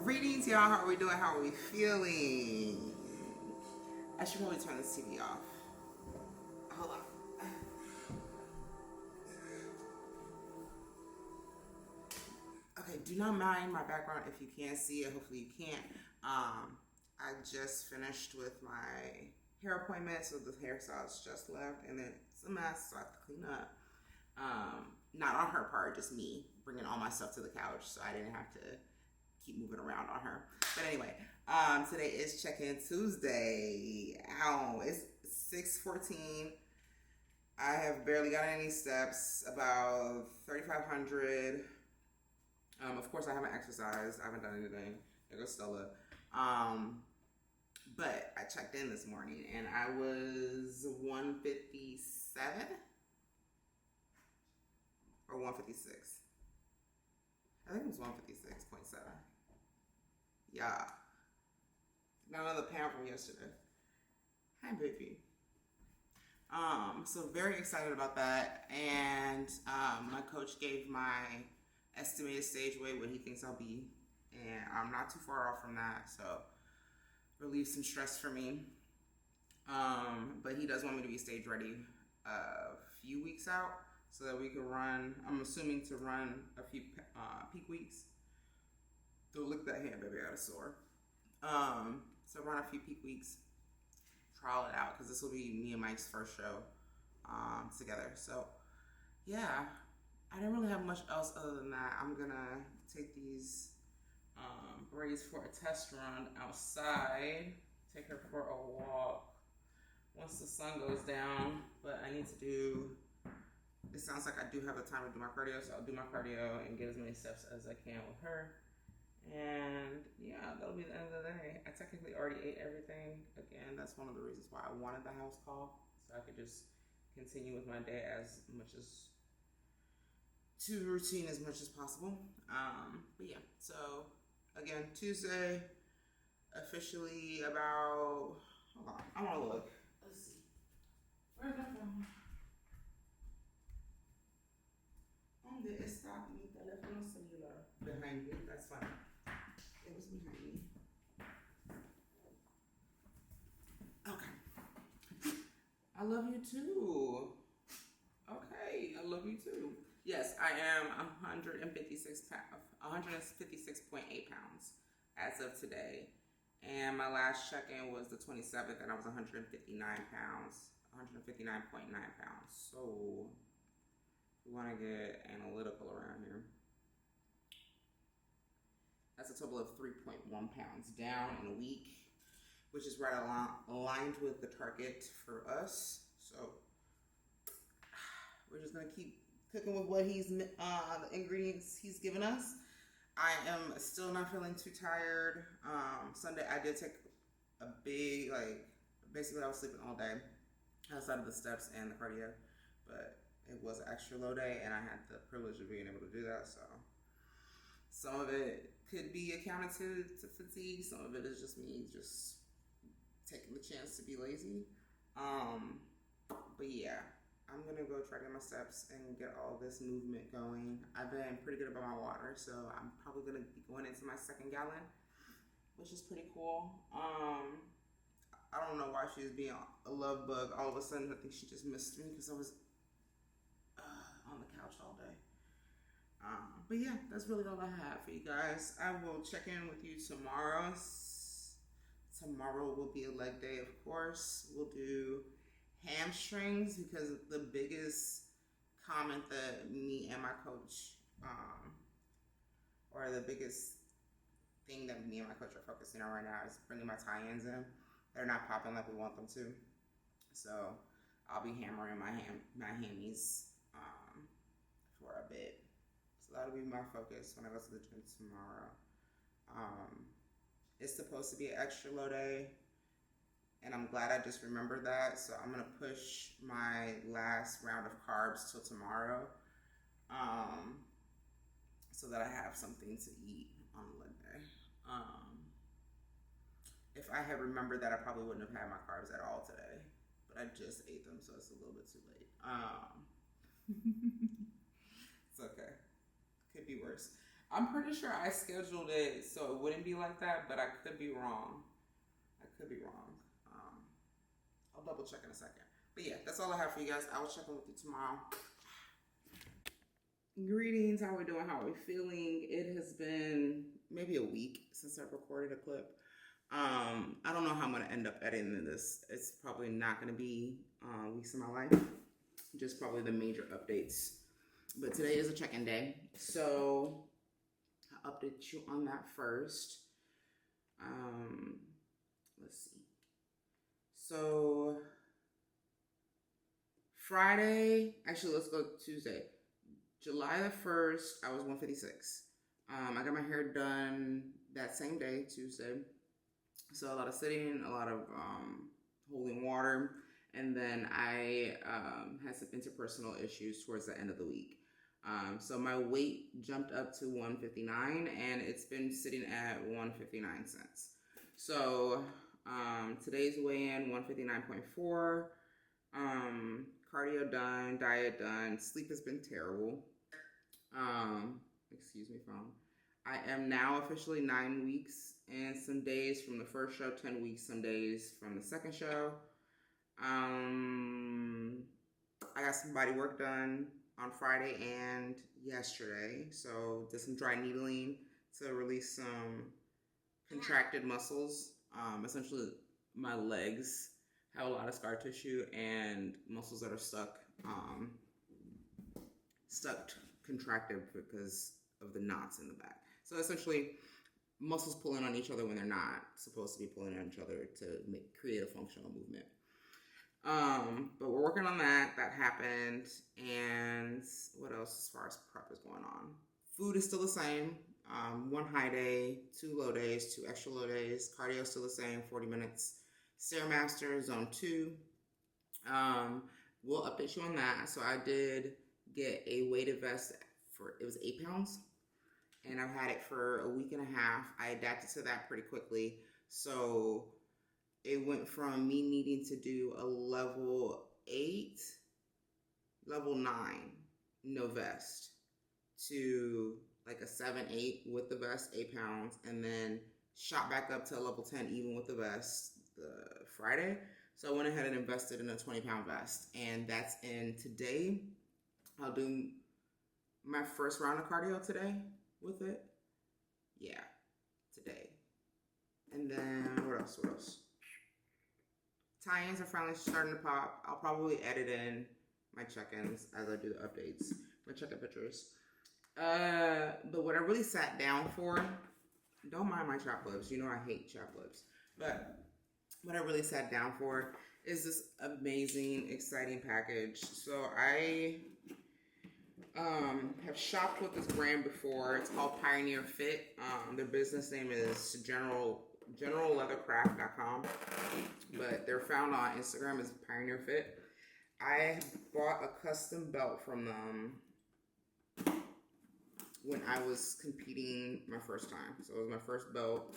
Greetings, y'all. How are we doing? How are we feeling? I should probably turn this TV off. Hold on. Okay, do not mind my background if you can't see it. Hopefully you can't. I just finished with my hair appointment, so the hairstylist just left, and then it's a mess, so I have to clean up. Not on her part, just me bringing all my stuff to the couch, so I didn't have to keep moving around on her. But anyway, today is check-in Tuesday. Ow, it's 6:14. I have barely got any steps, about 3,500. Of course, I haven't exercised. I haven't done anything. There goes Stella. But I checked in this morning, and I was 157 or 156. I think it was 156.7. Yeah. Not another pound from yesterday. Hi, baby. So very excited about that. And my coach gave my estimated stage weight, what he thinks I'll be. And I'm not too far off from that, so relieve some stress for me. But he does want me to be stage ready a few weeks out so that we can run. I'm assuming to run a few peak weeks. Don't look that hand, baby, I got a sore. So run a few peak weeks, trial it out, because this will be me and Mike's first show together. So yeah, I didn't really have much else other than that. I'm gonna take these braids for a test run outside, take her for a walk once the sun goes down. But I need to do, it sounds like I do have the time to do my cardio, so I'll do my cardio and get as many steps as I can with her. And yeah, that'll be the end of the day. I technically already ate everything. Again, that's one of the reasons why I wanted the house call, so I could just continue with my day as much as to routine as much as possible. But yeah, so again, Tuesday, officially about, hold on, I wanna look. Let's see. Where's my phone? ¿Dónde está mi teléfono celular? Behind me, that's fine. It was behind me. Okay. I love you too. Okay, I love you too. Yes, I am 156.8 pounds as of today. And my last check-in was the 27th, and I was 159 pounds, 159.9 pounds. So we want to get analytical around here. That's a total of 3.1 pounds down in a week, which is right aligned with the target for us. So we're just gonna keep cooking with what he's the ingredients he's given us. I am still not feeling too tired. Sunday I did take a big, basically I was sleeping all day outside of the steps and the cardio, but it was an extra low day, and I had the privilege of being able to do that. So some of it could be accounted to fatigue. Some of it is just me just taking the chance to be lazy. But yeah, I'm gonna go try to get my steps and get all this movement going. I've been pretty good about my water, so I'm probably gonna be going into my 2nd gallon, which is pretty cool. I don't know why she was being a love bug. All of a sudden, I think she just missed me because I was on the couch all day. But yeah, that's really all I have for you guys. I will check in with you tomorrow. Tomorrow will be a leg day, of course. We'll do hamstrings, because the biggest comment that me and my coach, or the biggest thing that me and my coach are focusing on right now is bringing my tie-ins in. They're not popping like we want them to. So I'll be hammering my hammies for a bit. So that'll be my focus when I go to the gym tomorrow. It's supposed to be an extra low day, and I'm glad I just remembered that. So I'm gonna push my last round of carbs till tomorrow, so that I have something to eat on leg day. If I had remembered that, I probably wouldn't have had my carbs at all today, but I just ate them, so it's a little bit too late. It's okay. Could be worse. I'm pretty sure I scheduled it so it wouldn't be like that, but I could be wrong. I'll double check in a second. But yeah, that's all I have for you guys. I will check in with you tomorrow. Greetings, how are we doing? How are we feeling? It has been maybe a week since I've recorded a clip. I don't know how I'm going to end up editing this. It's probably not going to be weeks of my life, just probably the major updates. But today is a check-in day, so I'll update you on that first. Let's see. So Friday, actually, let's go Tuesday. July the 1st, I was 156. I got my hair done that same day, Tuesday. So a lot of sitting, a lot of holding water. And then I had some interpersonal issues towards the end of the week. So my weight jumped up to 159 and it's been sitting at 159 since. So today's weigh-in, 159.4. Cardio done, diet done, sleep has been terrible. Excuse me, phone. I am now officially 9 weeks and some days from the first show, 10 weeks, some days from the second show. I got some body work done on Friday and yesterday. So did some dry needling to release some contracted muscles. Essentially my legs have a lot of scar tissue and muscles that are stuck contracted because of the knots in the back. So essentially muscles pulling on each other when they're not supposed to be pulling on each other to create a functional movement. But we're working on that. That happened. And what else as far as prep is going on? Food is still the same. 1 high day, 2 low days, 2 extra low days. Cardio is still the same, 40 minutes. Stairmaster, zone 2. We'll update you on that. So I did get a weighted vest it was 8 pounds. And I've had it for a week and a half. I adapted to that pretty quickly. So it went from me needing to do a level 8, level 9, no vest, to like a 7-8 with the vest, 8 pounds, and then shot back up to a level 10 even with the vest the Friday. So I went ahead and invested in a 20-pound vest, and that's in today. I'll do my first round of cardio today with it. Yeah, today. And then what else? Tie-ins are finally starting to pop. I'll probably edit in my check-ins as I do the updates, my check-in pictures. But what I really sat down for, don't mind my chap lips. You know I hate chap lips. But what I really sat down for is this amazing, exciting package. So I have shopped with this brand before. It's called Pioneer Fit. Their business name is generalleathercraft.com, but they're found on Instagram as Pioneer Fit. I bought a custom belt from them when I was competing my first time. So it was my first belt,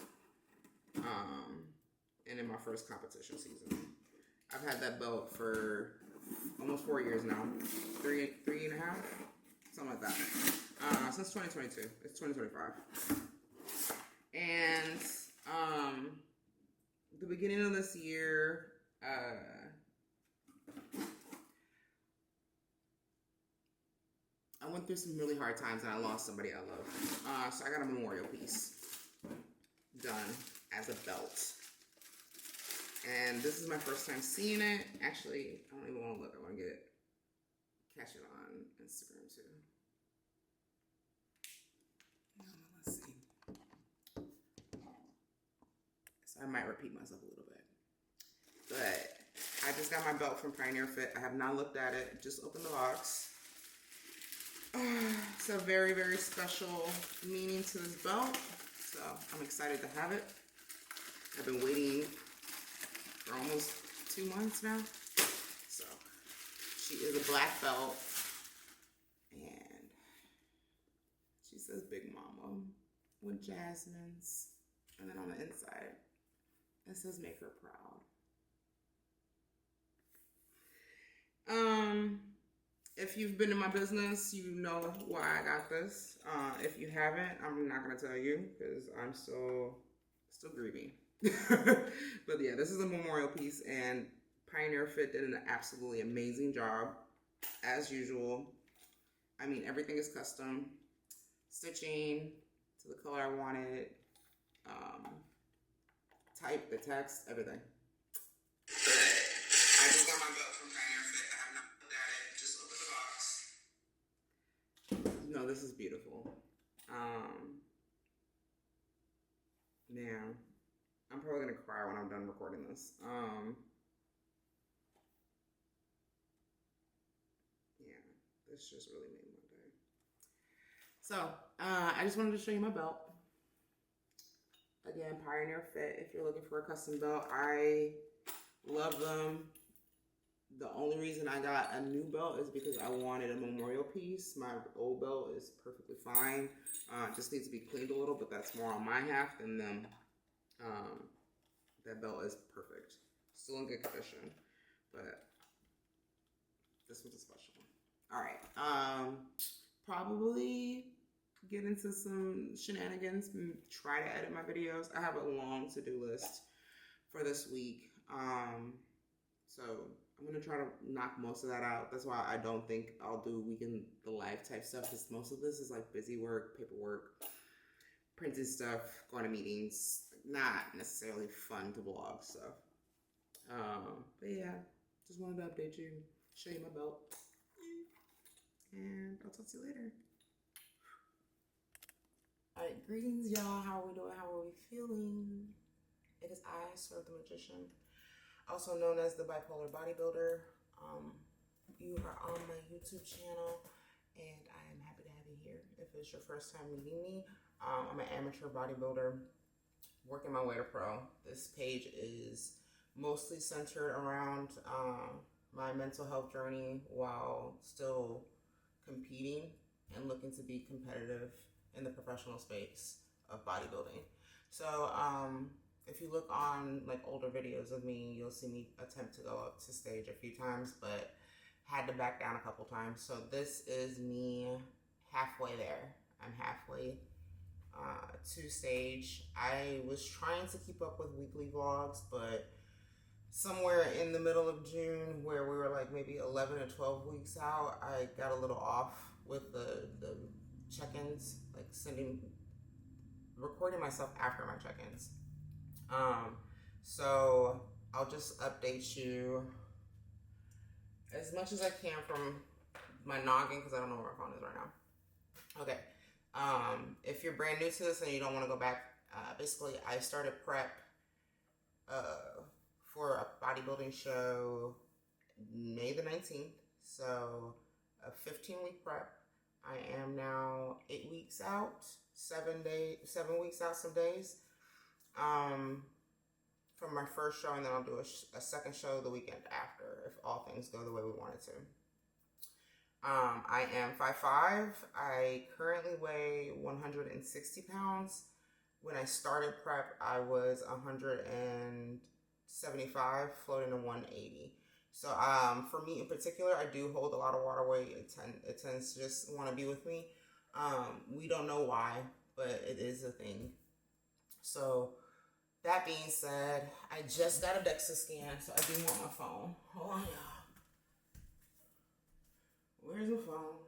and in my first competition season. I've had that belt for almost 4 years now, three and a half, something like that, since 2022. It's 2025. And the beginning of this year, I went through some really hard times and I lost somebody I love. So I got a memorial piece done as a belt. And this is my first time seeing it. Actually, I don't even want to look. I want to catch it on Instagram too. Let's see. So I might repeat myself a little bit. But I just got my belt from Pioneer Fit. I have not looked at it. Just opened the box. It's a very, very special meaning to this belt. So I'm excited to have it. I've been waiting for almost 2 months now. So she is a black belt. And she says Big Mama with jasmines. And then on the inside, it says make her proud. If you've been in my business, you know why I got this. If you haven't, I'm not gonna tell you because I'm still grieving. But yeah, this is a memorial piece, and Pioneer Fit did an absolutely amazing job, as usual. I mean, everything is custom, stitching to the color I wanted, type, the text, everything. I just got my belt from Pioneer Fit. I have not looked at it. Just opened the box. No, this is beautiful. Man, I'm probably gonna cry when I'm done recording this. Yeah, this just really made my day. So, I just wanted to show you my belt. Again, Pioneer Fit. If you're looking for a custom belt, I love them. The only reason I got a new belt is because I wanted a memorial piece. My old belt is perfectly fine. Just needs to be cleaned a little, but that's more on my half than them. That belt is perfect. Still in good condition, but this was a special one. All right. Probably get into some shenanigans and try to edit my videos. I have a long to-do list for this week. So I'm going to try to knock most of that out. That's why I don't think I'll do weekend the live type stuff, because most of this is like busy work, paperwork, printing stuff, going to meetings, not necessarily fun to vlog stuff. But yeah, just wanted to update you, show you my belt, and I'll talk to you later. Alright, greetings y'all, how are we doing, how are we feeling? It is I, Swerve the Magician, also known as the Bipolar Bodybuilder. You are on my YouTube channel, and I am happy to have you here. If it's your first time meeting me, I'm an amateur bodybuilder working my way to pro. This page is mostly centered around my mental health journey while still competing and looking to be competitive in the professional space of bodybuilding. So if you look on like older videos of me, you'll see me attempt to go up to stage a few times, but had to back down a couple times. So this is me halfway there. I'm halfway to stage. I was trying to keep up with weekly vlogs, but somewhere in the middle of June, where we were like maybe 11 or 12 weeks out, I got a little off with the check-ins, like recording myself after my check-ins. So I'll just update you as much as I can from my noggin, because I don't know where my phone is right now. Okay. If you're brand new to this and you don't want to go back, basically I started prep for a bodybuilding show May the 19th. So a 15-week prep. I am now 8 weeks out, 7 weeks out some days, from my first show, and then I'll do a second show the weekend after, if all things go the way we want it to. I am 5'5". I currently weigh 160 pounds. When I started prep, I was 175, floating to 180. So for me in particular, I do hold a lot of water weight. It tends to just want to be with me. We don't know why, but it is a thing. So that being said, I just got a DEXA scan, so I do want my phone. Hold on, y'all. Where's my phone?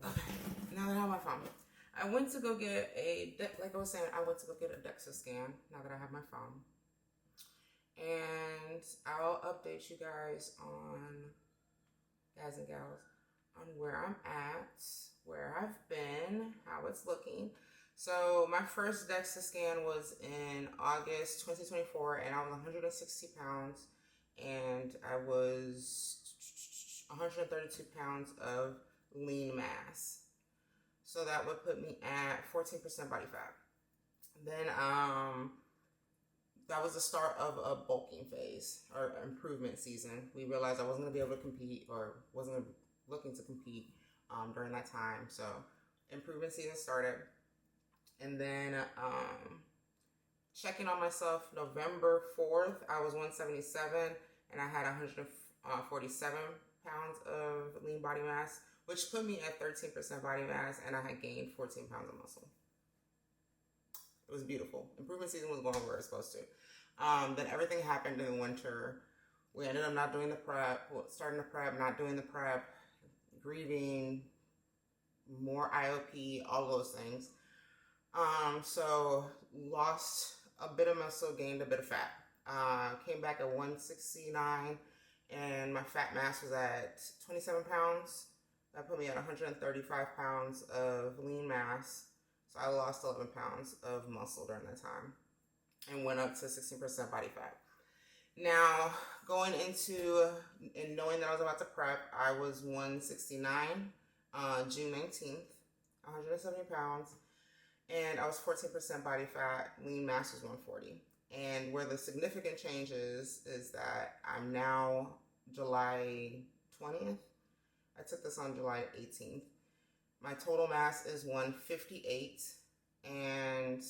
Okay, now that I have my phone, I went to go get like I was saying, I went to go get a DEXA scan now that I have my phone. And I'll update you guys and gals, on where I'm at, where I've been, how it's looking. So my first DEXA scan was in August 2024, and I was 160 pounds, and I was 132 pounds of lean mass. So that would put me at 14% body fat. Then that was the start of a bulking phase or improvement season. We realized I wasn't going to be able to compete, or wasn't looking to compete during that time. So improvement season started. And then checking on myself, November 4th, I was 177, and I had 147 pounds of lean body mass, which put me at 13% body mass, and I had gained 14 pounds of muscle. It was beautiful. Improvement season was going where it was supposed to. Then everything happened in the winter. We ended up not doing the prep, starting the prep, not doing the prep, grieving, more IOP, all those things. So lost a bit of muscle, gained a bit of fat. Came back at 169, and my fat mass was at 27 pounds. That put me at 135 pounds of lean mass. So I lost 11 pounds of muscle during that time and went up to 16% body fat. Now, going into and knowing that I was about to prep, I was 169, June 19th, 170 pounds. And I was 14% body fat, lean mass was 140. And where the significant change is that I'm now July 20th. I took this on July 18th. My total mass is 158, and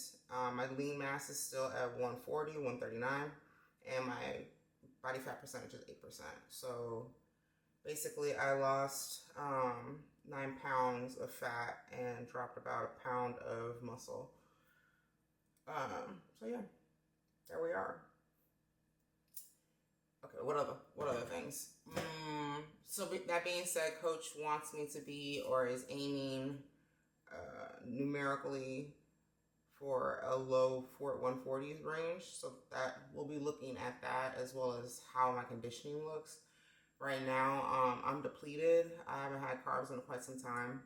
my lean mass is still at 140, 139, and my body fat percentage is 8%. So basically I lost 9 pounds of fat and dropped about a pound of muscle. So yeah, there we are. Okay, what other things? So that being said, coach wants me to be, or is aiming numerically for a low 140s range. So that we'll be looking at that, as well as how my conditioning looks. Right now, I'm depleted. I haven't had carbs in quite some time.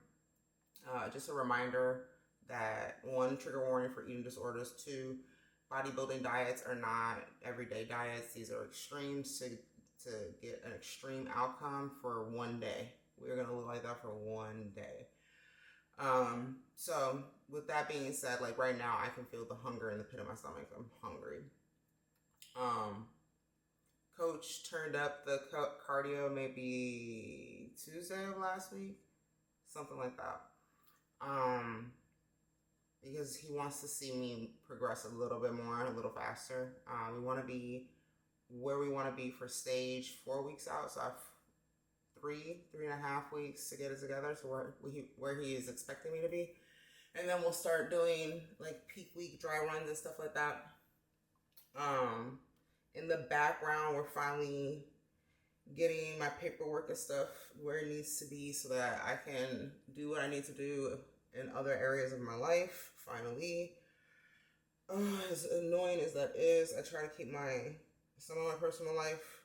Just a reminder that 1, trigger warning for eating disorders. 2, bodybuilding diets are not everyday diets. These are extremes to get an extreme outcome for one day. We're going to live like that for one day. So with that being said, like right now, I can feel the hunger in the pit of my stomach. I'm hungry. Coach turned up the cardio maybe Tuesday of last week, something like that. Because he wants to see me progress a little bit more, a little faster. We want to be where we want to be for stage 4 weeks out. So I have 3.5 weeks to get it together to where he is expecting me to be. And then we'll start doing like peak week dry runs and stuff like that. In the background, we're finally getting my paperwork and stuff where it needs to be so that I can do what I need to do in other areas of my life, finally. As annoying as that is, I try to keep some of my personal life,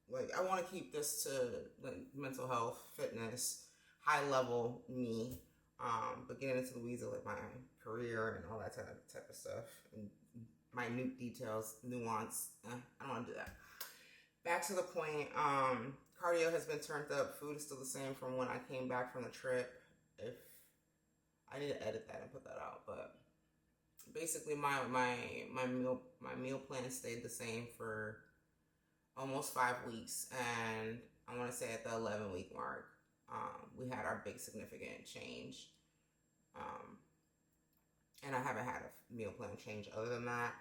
like I want to keep this to like mental health, fitness, high level me, but getting into the weeds of like my career and all that type of stuff, and minute details, nuance, I don't want to do that. Back to the point, cardio has been turned up. Food is still the same from when I came back from the trip. If I need to edit that and put that out, but basically my meal plan stayed the same for almost 5 weeks, and I want to say at the 11-week mark, we had our big significant change. And I haven't had a meal plan change other than that.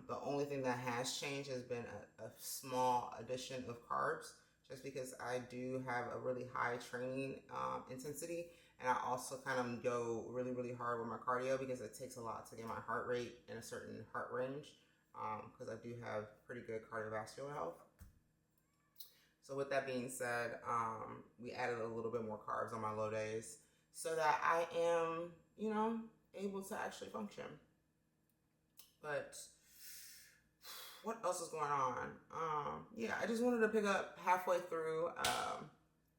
The only thing that has changed has been a small addition of carbs, just because I do have a really high training intensity, and I also kind of go really, really hard with my cardio because it takes a lot to get my heart rate in a certain heart range, because I do have pretty good cardiovascular health. So with that being said, we added a little bit more carbs on my low days so that I am, able to actually function. But what else is going on? I just wanted to pick up halfway through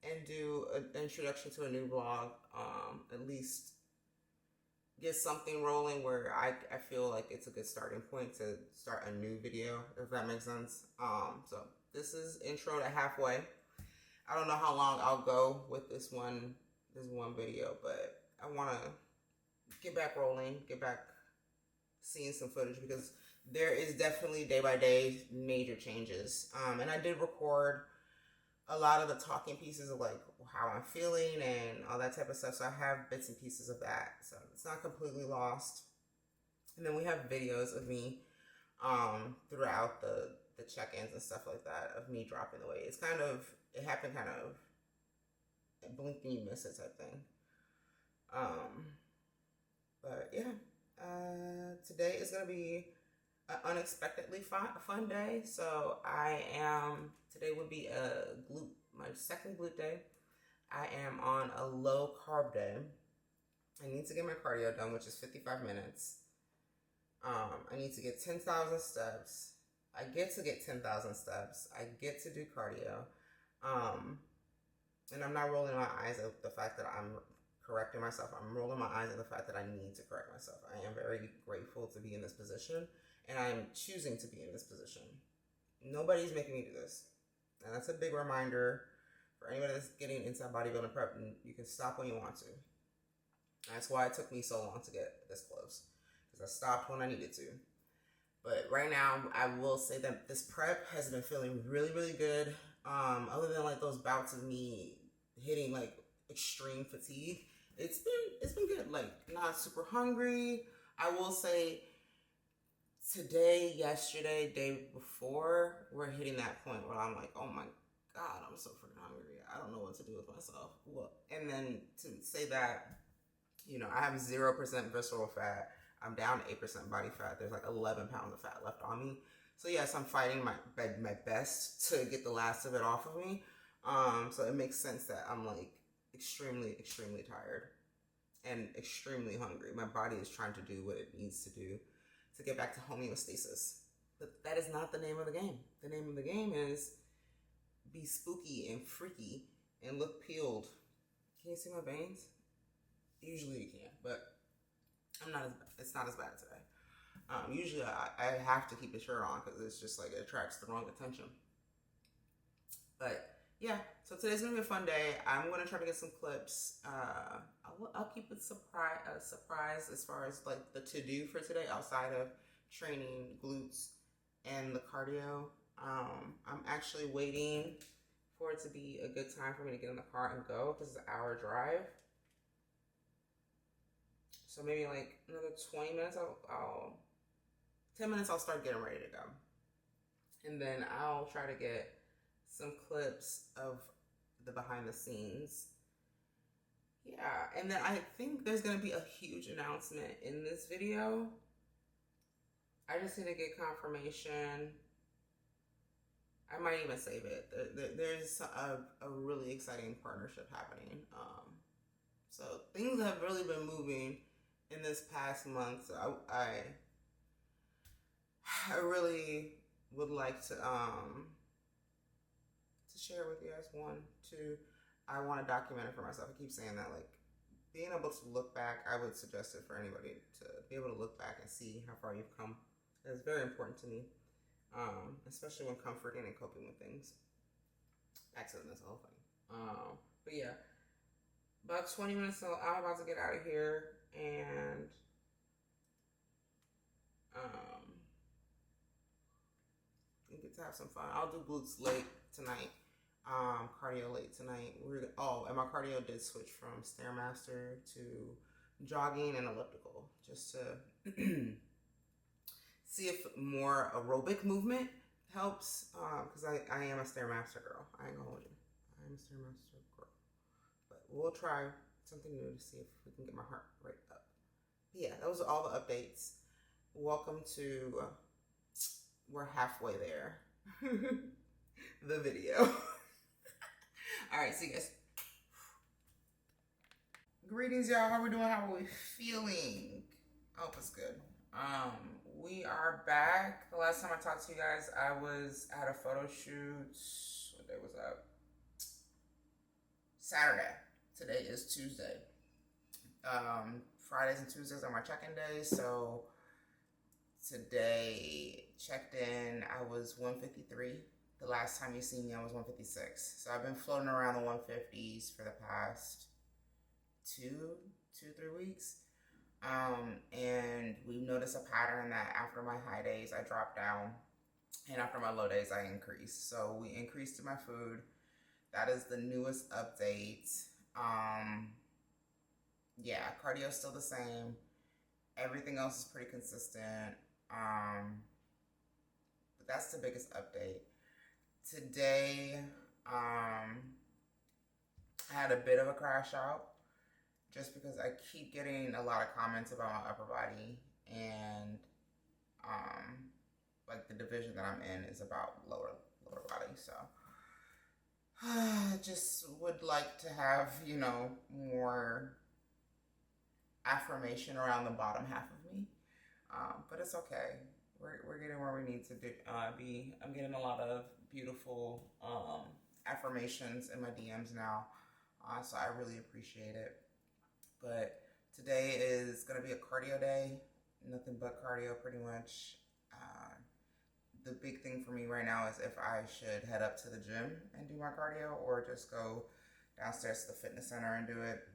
and do an introduction to a new vlog, at least get something rolling where I feel like it's a good starting point to start a new video, if that makes sense. So this is intro to halfway. I don't know how long I'll go with this one video, but I want to get back rolling, get back seeing some footage, because there is definitely day by day major changes. And I did record a lot of the talking pieces of like how I'm feeling and all that type of stuff. So I have bits and pieces of that. So it's not completely lost. And then we have videos of me throughout the check-ins and stuff like that, of me dropping the weight. It happened kind of blink and you miss it type thing. But yeah, today is going to be an unexpectedly fun day. So today would be my second glute day. I am on a low carb day. I need to get my cardio done, which is 55 minutes. I need to get 10,000 steps. I get to get 10,000 steps. I get to do cardio. And I'm not rolling my eyes at the fact that I'm correcting myself. I'm rolling my eyes at the fact that I need to correct myself. I am very grateful to be in this position, and I am choosing to be in this position. Nobody's making me do this. And that's a big reminder for anybody that's getting into bodybuilding prep. You can stop when you want to. That's why it took me so long to get this close, because I stopped when I needed to. But right now, I will say that this prep has been feeling really, really good. Other than like those bouts of me hitting like extreme fatigue, it's been good. Like, not super hungry. I will say today, yesterday, day before, we're hitting that point where I'm like, oh my God, I'm so freaking hungry. I don't know what to do with myself. Well, and then to say that, I have 0% visceral fat. I'm down to 8% body fat. There's like 11 pounds of fat left on me. So yes, I'm fighting my best to get the last of it off of me. So it makes sense that I'm like extremely, extremely tired and extremely hungry. My body is trying to do what it needs to do to get back to homeostasis. But that is not the name of the game. The name of the game is be spooky and freaky and look peeled. Can you see my veins? Usually you can, but it's not as bad today. Usually I have to keep the shirt on because it's just like it attracts the wrong attention. But yeah, so today's gonna be a fun day. I'm gonna try to get some clips. I'll keep it surprise as far as like the to-do for today outside of training glutes and the cardio. I'm actually waiting for it to be a good time for me to get in the car and go. This is an hour drive. So maybe like another 20 minutes, 10 minutes, I'll start getting ready to go. And then I'll try to get some clips of the behind the scenes. Yeah, and then I think there's going to be a huge announcement in this video. I just need to get confirmation. I might even save it. There's a really exciting partnership happening. So things have really been moving in this past month. So I really would like to share with you guys. 1, 2, I want to document it for myself. I keep saying that, like, being able to look back, I would suggest it for anybody to be able to look back and see how far you've come. It's very important to me, especially when comforting and coping with things. Back to this whole thing. But yeah, about 20 minutes, so I'm about to get out of here and we get to have some fun. I'll do glutes late tonight. Cardio late tonight. And my cardio did switch from Stairmaster to jogging and elliptical, just to see if more aerobic movement helps. Because I am a Stairmaster girl. I ain't gonna hold you. I am a Stairmaster girl. But we'll try something new to see if we can get my heart rate up. But yeah, those are all the updates. Welcome to we're halfway there. The video. All right, see you guys. Greetings, y'all. How we doing? How are we feeling? Oh, it's good. We are back. The last time I talked to you guys, I was at a photo shoot. What day was that? Saturday. Today is Tuesday. Fridays and Tuesdays are my check-in days. So today, checked in, I was 153. The last time you seen me, I was 156. So I've been floating around the 150s for the past two, 3 weeks. And we've noticed a pattern that after my high days, I drop down, and after my low days, I increase. So we increased in my food. That is the newest update. Yeah, cardio is still the same. Everything else is pretty consistent. But that's the biggest update. Today, I had a bit of a crash out just because I keep getting a lot of comments about my upper body, and like the division that I'm in is about lower body. So I just would like to have, more affirmation around the bottom half of me. But it's okay. We're getting where we need to be. I'm getting a lot of beautiful affirmations in my DMs now. So I really appreciate it. But today is going to be a cardio day. Nothing but cardio pretty much. The big thing for me right now is if I should head up to the gym and do my cardio or just go downstairs to the fitness center and do it.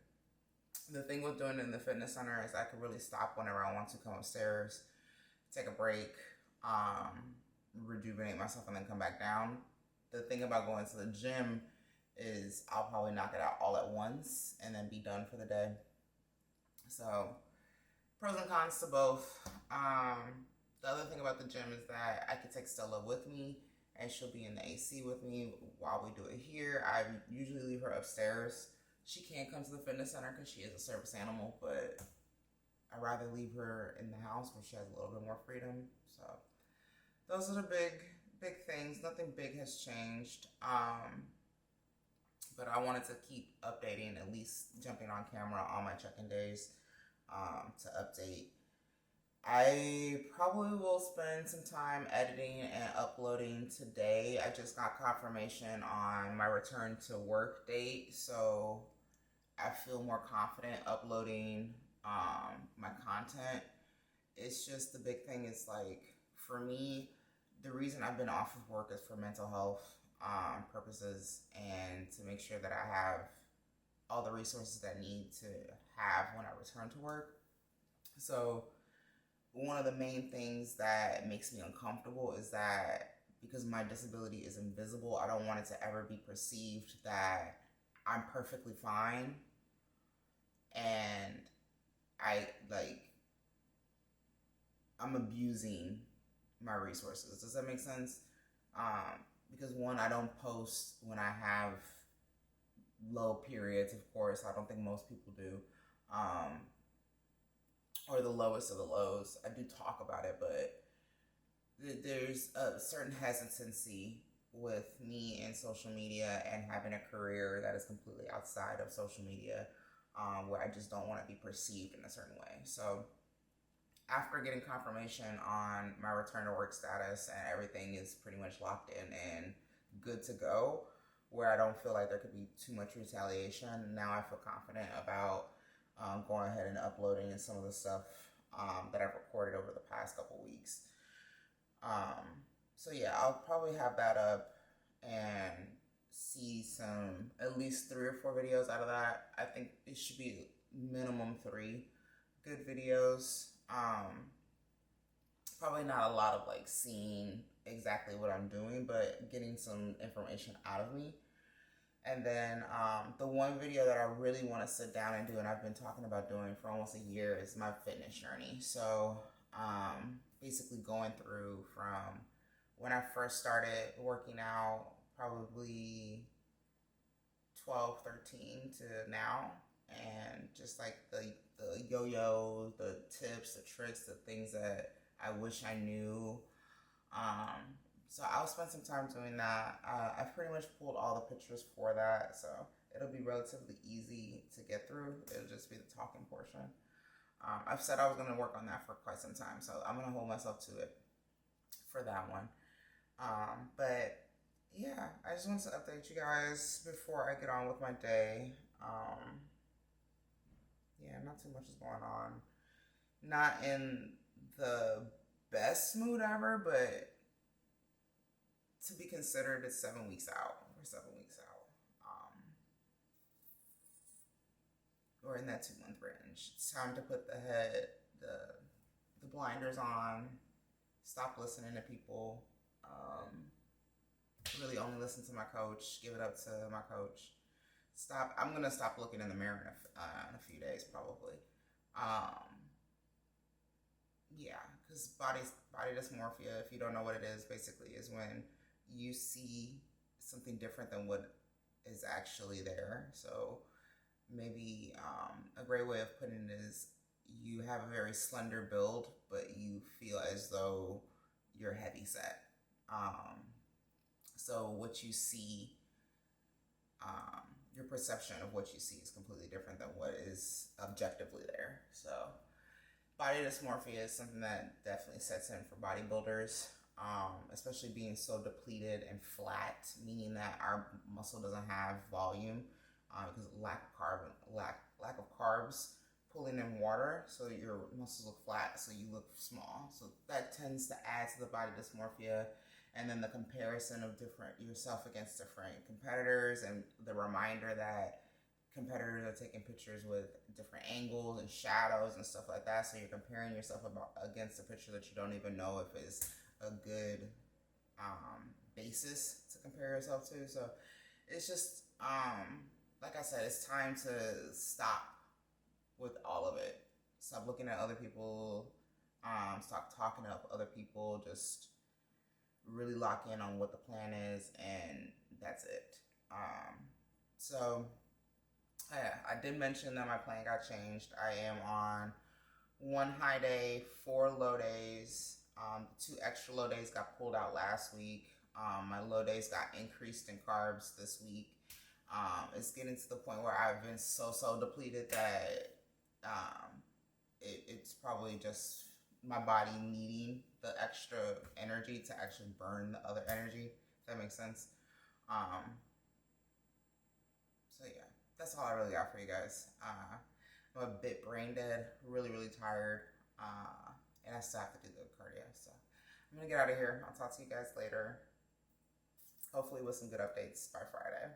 The thing with doing it in the fitness center is I can really stop whenever I want to come upstairs, take a break, rejuvenate myself, and then come back down. The thing about going to the gym is I'll probably knock it out all at once and then be done for the day. So pros and cons to both. The other thing about the gym is that I could take Stella with me and she'll be in the AC with me while we do it here. I usually leave her upstairs. She can't come to the fitness center because she is a service animal, but I'd rather leave her in the house where she has a little bit more freedom. So those are the big things. Nothing big has changed. But I wanted to keep updating, at least jumping on camera on my check-in days to update. I probably will spend some time editing and uploading today. I just got confirmation on my return to work date, so I feel more confident uploading my content. It's just the big thing is like, for me, the reason I've been off of work is for mental health purposes and to make sure that I have all the resources that I need to have when I return to work. So one of the main things that makes me uncomfortable is that because my disability is invisible, I don't want it to ever be perceived that I'm perfectly fine and I'm abusing my resources. Does that make sense? Because one, I don't post when I have low periods, of course. I don't think most people do. Or the lowest of the lows. I do talk about it, but there's a certain hesitancy with me in social media and having a career that is completely outside of social media, where I just don't want to be perceived in a certain way. So after getting confirmation on my return to work status and everything is pretty much locked in and good to go, where I don't feel like there could be too much retaliation, now I feel confident about going ahead and uploading some of the stuff that I've recorded over the past couple weeks. So yeah, I'll probably have that up and see some, at least 3 or 4 videos out of that. I think it should be minimum 3 good videos. Probably not a lot of like seeing exactly what I'm doing, but getting some information out of me. And then the one video that I really want to sit down and do, and I've been talking about doing for almost a year, is my fitness journey. So basically going through from when I first started working out, probably 12, 13 to now, and just like the yo-yo, the tips, the tricks, the things that I wish I knew. So I'll spend some time doing that. I've pretty much pulled all the pictures for that, so it'll be relatively easy to get through. It'll just be the talking portion. I've said I was going to work on that for quite some time, so I'm going to hold myself to it for that one. But yeah, I just wanted to update you guys before I get on with my day. Yeah, not too much is going on. Not in the best mood ever, but to be considered, it's 7 weeks out. We're 7 weeks out. We're in that 2 month range. It's time to put the blinders on. Stop listening to people. Really only listen to my coach. Give it up to my coach. Stop. I'm gonna stop looking in the mirror in a few days probably. Yeah, because body dysmorphia, if you don't know what it is, basically is when you see something different than what is actually there. So maybe a great way of putting it is you have a very slender build, but you feel as though you're heavy set. So what you see, your perception of what you see is completely different than what is objectively there. So body dysmorphia is something that definitely sets in for bodybuilders, especially being so depleted and flat, meaning that our muscle doesn't have volume because of lack of carbs pulling in water, so your muscles look flat, so you look small. So that tends to add to the body dysmorphia. And then the comparison of yourself against different competitors, and the reminder that competitors are taking pictures with different angles and shadows and stuff like that. So you're comparing yourself against a picture that you don't even know if it's a good basis to compare yourself to. So it's just, like I said, it's time to stop with all of it. Stop looking at other people. Stop talking up other people. Just really lock in on what the plan is, and that's it. So I did mention that my plan got changed. I am on 1 high day, 4 low days. 2 extra low days got pulled out last week. My low days got increased in carbs this week. It's getting to the point where I've been so depleted that it's probably just my body needing the extra energy to actually burn the other energy, if that makes sense. So yeah, that's all I really got for you guys. I'm a bit brain dead, really tired, and I still have to do the cardio. So I'm gonna get out of here. I'll talk to you guys later, hopefully with some good updates by Friday.